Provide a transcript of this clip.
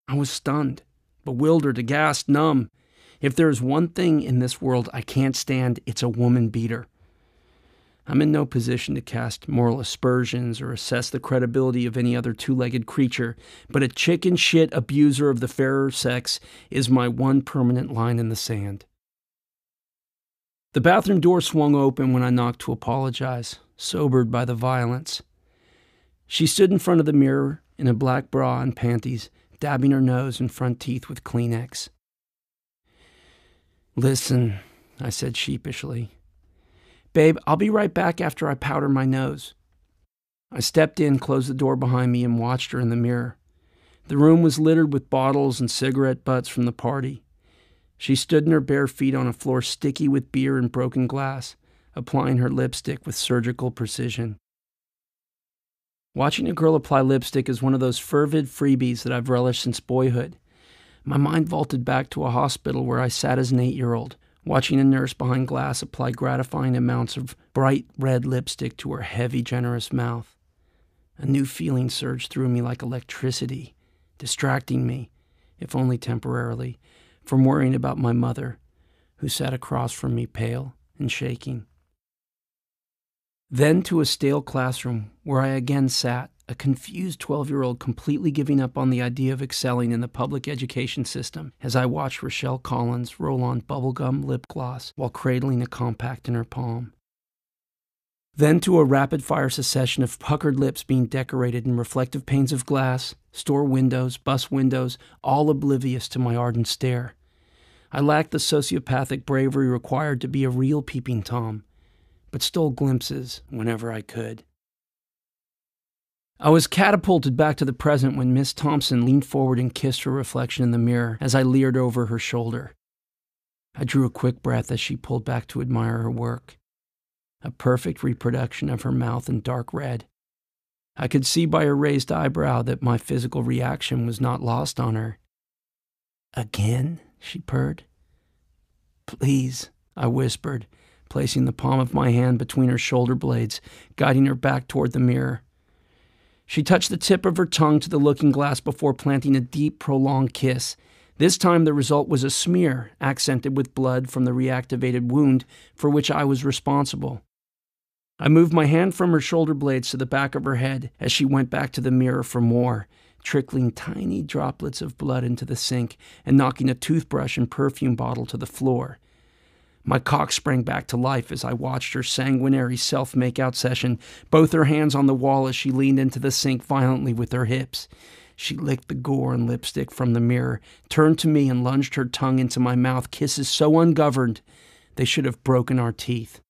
I was stunned, bewildered, aghast, numb. If there is one thing in this world I can't stand, it's a woman beater. I'm in no position to cast moral aspersions or assess the credibility of any other two-legged creature, but a chicken shit abuser of the fairer sex is my one permanent line in the sand. The bathroom door swung open when I knocked to apologize, sobered by the violence. She stood in front of the mirror in a black bra and panties, dabbing her nose and front teeth with Kleenex. "Listen," I said sheepishly. "Babe, I'll be right back after I powder my nose." I stepped in, closed the door behind me, and watched her in the mirror. The room was littered with bottles and cigarette butts from the party. She stood in her bare feet on a floor sticky with beer and broken glass, applying her lipstick with surgical precision. Watching a girl apply lipstick is one of those fervid freebies that I've relished since boyhood. My mind vaulted back to a hospital where I sat as an 8-year-old, watching a nurse behind glass apply gratifying amounts of bright red lipstick to her heavy, generous mouth. A new feeling surged through me like electricity, distracting me, if only temporarily, from worrying about my mother, who sat across from me pale and shaking. Then to a stale classroom where I again sat, a confused 12-year-old completely giving up on the idea of excelling in the public education system as I watched Rochelle Collins roll on bubblegum lip gloss while cradling a compact in her palm. Then to a rapid-fire succession of puckered lips being decorated in reflective panes of glass, store windows, bus windows, all oblivious to my ardent stare. I lacked the sociopathic bravery required to be a real peeping Tom, but stole glimpses whenever I could. I was catapulted back to the present when Miss Thompson leaned forward and kissed her reflection in the mirror as I leered over her shoulder. I drew a quick breath as she pulled back to admire her work. A perfect reproduction of her mouth in dark red. I could see by her raised eyebrow that my physical reaction was not lost on her. "Again?" she purred. "Please," I whispered, placing the palm of my hand between her shoulder blades, guiding her back toward the mirror. She touched the tip of her tongue to the looking glass before planting a deep, prolonged kiss. This time the result was a smear, accented with blood from the reactivated wound for which I was responsible. I moved my hand from her shoulder blades to the back of her head as she went back to the mirror for more, trickling tiny droplets of blood into the sink and knocking a toothbrush and perfume bottle to the floor. My cock sprang back to life as I watched her sanguinary self-make-out session, both her hands on the wall as she leaned into the sink violently with her hips. She licked the gore and lipstick from the mirror, turned to me and lunged her tongue into my mouth, kisses so ungoverned they should have broken our teeth.